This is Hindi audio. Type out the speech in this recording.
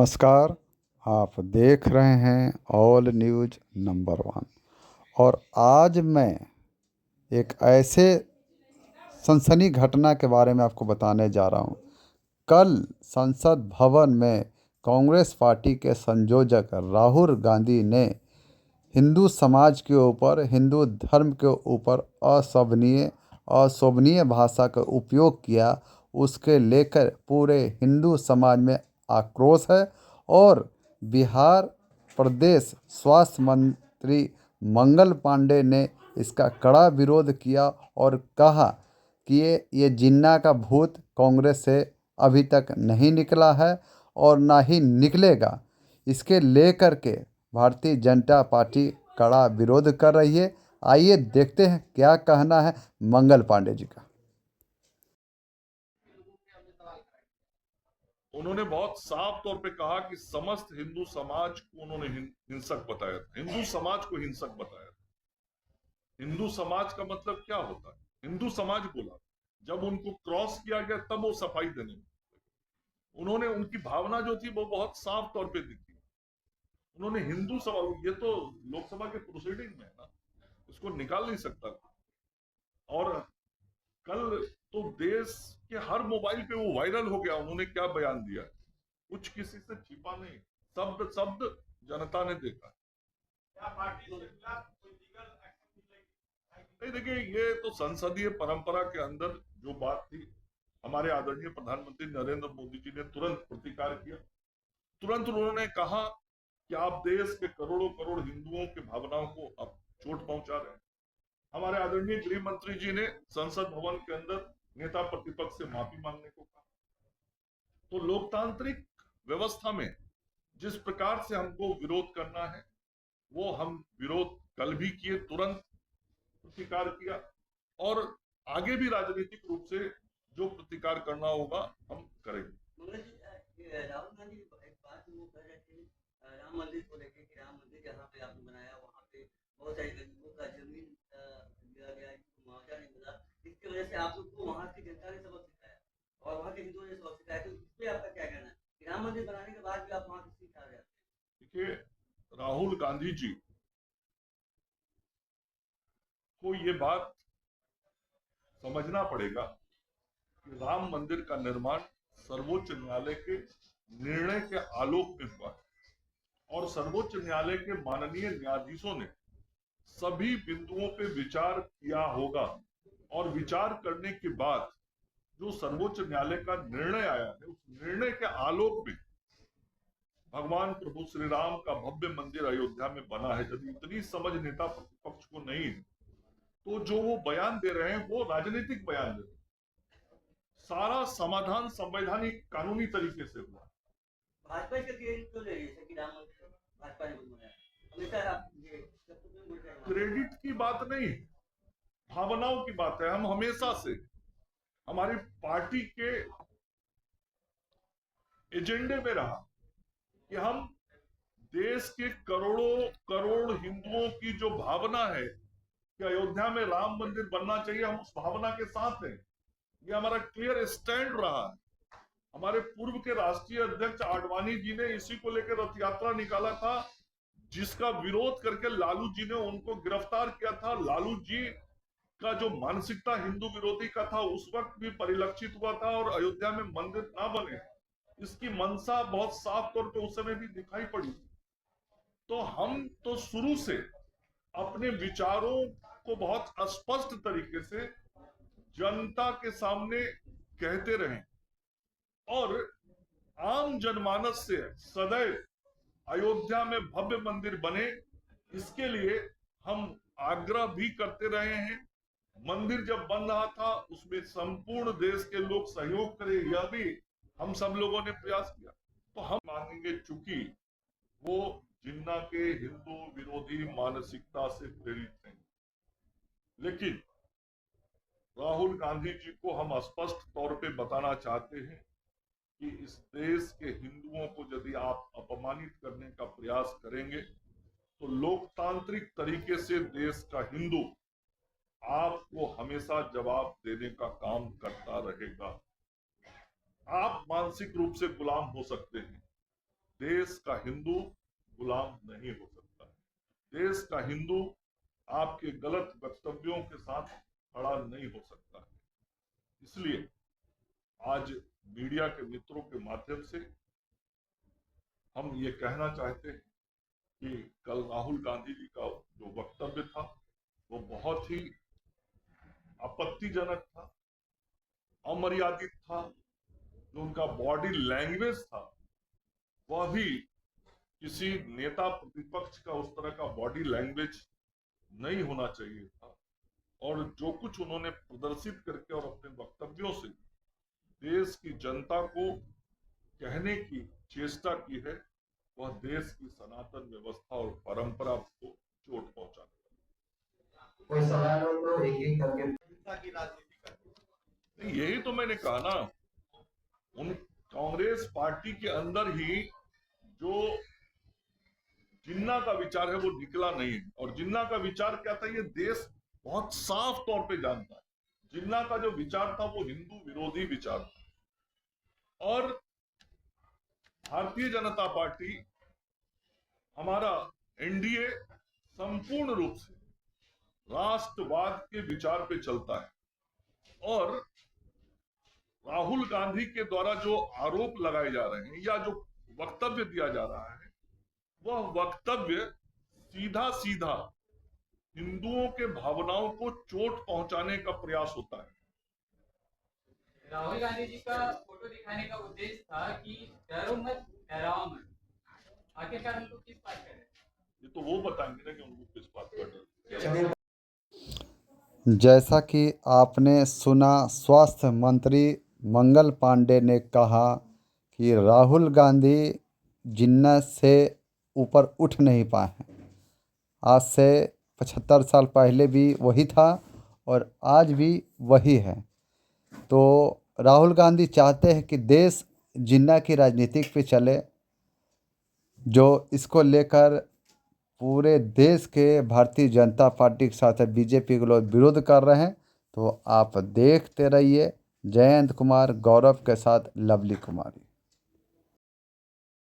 नमस्कार। आप देख रहे हैं ऑल न्यूज़ नंबर वन। और आज मैं एक ऐसे सनसनी घटना के बारे में आपको बताने जा रहा हूं। कल संसद भवन में कांग्रेस पार्टी के संयोजक राहुल गांधी ने हिंदू समाज के ऊपर, हिंदू धर्म के ऊपर अशोभनीय भाषा का उपयोग किया। उसके लेकर पूरे हिंदू समाज में आक्रोश है। और बिहार प्रदेश स्वास्थ्य मंत्री मंगल पांडे ने इसका कड़ा विरोध किया और कहा कि ये जिन्ना का भूत कांग्रेस से अभी तक नहीं निकला है और ना ही निकलेगा। इसके लेकर के भारतीय जनता पार्टी कड़ा विरोध कर रही है। आइए देखते हैं क्या कहना है मंगल पांडे जी का। उन्होंने बहुत साफ तौर पे कहा कि समस्त हिंदू समाज को उन्होंने हिंसक बताया था, हिंदू समाज को हिंसक बताया था। हिंदू समाज का मतलब क्या होता है? हिंदू समाज बोला, जब उनको क्रॉस किया गया तब वो सफाई देने में उन्होंने उनकी भावना जो थी वो बहुत साफ तौर पे दिखी। उन्होंने हिंदू समाज, ये तो लोकसभा के प्रोसीडिंग में है ना, इसको निकाल नहीं सकता। और कल तो देश के हर मोबाइल पे वो वायरल हो गया, उन्होंने क्या बयान दिया। कुछ किसी से छिपा नहीं, शब्द शब्द जनता ने देखा। नहीं, देखिए, ये तो संसदीय परंपरा के अंदर जो बात थी, हमारे आदरणीय प्रधानमंत्री नरेंद्र मोदी जी ने तुरंत प्रतिकार किया। तुरंत उन्होंने कहा कि आप देश के करोड़ों करोड़ हिंदुओं की भावनाओं को अब चोट पहुंचा रहे हैं। हमारे आदरणीय गृह मंत्री जी ने संसद भवन के अंदर नेता प्रतिपक्ष से माफी मांगने को कहा। तो लोकतांत्रिक व्यवस्था में जिस प्रकार से हमको विरोध करना है, वो हम विरोध कल भी किए, तुरंत प्रतिकार किया, और आगे भी राजनीतिक रूप से जो प्रतिकार करना होगा हम करेंगे। राहुल गांधी एक बात वो कह रहे थे राम मंदिर को लेकर कि राम मंदिर जहाँ पे आपने बनाया वहाँ पे बहुत सारी गरीबों का जमीन दिया गया, मुआवजा नहीं मिला, इसकी वजह से आप लोग को वहाँ की जनता ने सबक सिखाया और वहाँ के हिंदुओं ने सबक सिखाया। तो इस पे आपका क्या कहना है कि राम मंदिर बनाने के बाद भी आप वहाँ किसी खा रहे हैं? देखिए, राहुल गांधी जी को ये बात समझना पड़ेगा कि राम मंदिर का निर्माण सर्वोच्च न्यायालय के निर्णय के आलोक में हुआ और सर्वोच्च न्यायालय के माननीय न्यायाधीशों ने सभी बिंदुओं पे विचार किया होगा। और विचार करने के बाद जो सर्वोच्च न्यायालय का निर्णय आया है, उस निर्णय के आलोक में भगवान प्रभु श्री राम का भव्य मंदिर अयोध्या में बना है। यदि इतनी समझ नेता प्रतिपक्ष को नहीं है, तो जो वो बयान दे रहे हैं वो राजनीतिक बयान दे रहे हैं। सारा समाधान संवैधानिक कानूनी तरीके से हुआ। भाजपा इसका क्रेडिट क्यों ले रही है कि राम मंदिर भाजपा ने बनवाया? हमेशा आप ये क्रेडिट की बात नहीं, भावनाओं की बात है। हम हमेशा से हमारी पार्टी के एजेंडे में रहा कि हम देश के करोड़ों करोड़ हिंदुओं की जो भावना है कि अयोध्या में राम मंदिर बनना चाहिए, हम उस भावना के साथ हैं। ये हमारा क्लियर स्टैंड रहा है। हमारे पूर्व के राष्ट्रीय अध्यक्ष आडवाणी जी ने इसी को लेकर रथ यात्रा निकाला था, जिसका विरोध करके लालू जी ने उनको गिरफ्तार किया था। लालू जी का जो मानसिकता हिंदू विरोधी का था उस वक्त भी परिलक्षित हुआ था, और अयोध्या में मंदिर ना बने इसकी मंशा बहुत साफ तौर पे उस समय भी दिखाई पड़ी। तो हम तो शुरू से अपने विचारों को बहुत स्पष्ट तरीके से जनता के सामने कहते रहे और आम जनमानस से सदैव अयोध्या में भव्य मंदिर बने, इसके लिए हम आग्रह भी करते रहे हैं। मंदिर जब बन रहा था उसमें संपूर्ण देश के लोग सहयोग करें, यह भी हम सब लोगों ने प्रयास किया। तो हम मांगेंगे, चूंकि वो जिन्ना के हिंदू विरोधी मानसिकता से प्रेरित हैं, लेकिन राहुल गांधी जी को हम स्पष्ट तौर पे बताना चाहते हैं कि इस देश के हिंदुओं को यदि आप अपमानित करने का प्रयास करेंगे तो लोकतांत्रिक तरीके से देश का हिंदू आपको हमेशा जवाब देने का काम करता रहेगा। आप मानसिक रूप से गुलाम हो सकते हैं, देश का हिंदू गुलाम नहीं हो सकता है। देश का हिंदू आपके गलत वक्तव्यों के साथ खड़ा नहीं हो सकता है। इसलिए आज मीडिया के मित्रों के माध्यम से हम ये कहना चाहते हैं कि कल राहुल गांधी जी का जो वक्तव्य था वो बहुत ही आपत्तिजनक था, अमर्यादित था। जो उनका बॉडी लैंग्वेज था वह भी किसी नेता प्रतिपक्ष का उस तरह का बॉडी लैंग्वेज नहीं होना चाहिए था। और जो कुछ उन्होंने प्रदर्शित करके और अपने वक्तव्यों से देश की जनता को कहने की चेष्टा की है, वह देश की सनातन व्यवस्था और परंपरा को चोट पहुंचाने कोई सवाल हो तो एक एक करके की राजनीति करती। यही तो मैंने कहा ना, उन कांग्रेस पार्टी के अंदर ही जो जिन्ना का विचार है वो निकला नहीं है। और जिन्ना का विचार क्या था ये देश बहुत साफ तौर पे जानता है। जिन्ना का जो विचार था वो हिंदू विरोधी विचार था। और भारतीय जनता पार्टी, हमारा एनडीए संपूर्ण रूप से राष्ट्रवाद के विचार पे चलता है। और राहुल गांधी के द्वारा जो आरोप लगाए जा रहे हैं या जो वक्तव्य दिया जा रहा है वह वक्तव्य सीधा सीधा हिंदुओं के भावनाओं को चोट पहुंचाने का प्रयास होता है। राहुल गांधी जी का फोटो दिखाने का उद्देश्य था कि डरो मत डराओ मत, आखिरकार उनको किस बात का डर? ये तो वो बताएंगे ना कि उनको किस बात का डर है। जैसा कि आपने सुना, स्वास्थ्य मंत्री मंगल पांडे ने कहा कि राहुल गांधी जिन्ना से ऊपर उठ नहीं पाए हैं। आज से 75 साल पहले भी वही था और आज भी वही है। तो राहुल गांधी चाहते हैं कि देश जिन्ना की राजनीति पे चले, जो इसको लेकर पूरे देश के भारतीय जनता पार्टी के साथ बीजेपी के लोग विरोध कर रहे हैं। तो आप देखते रहिए। जयंत कुमार गौरव के साथ लवली कुमारी।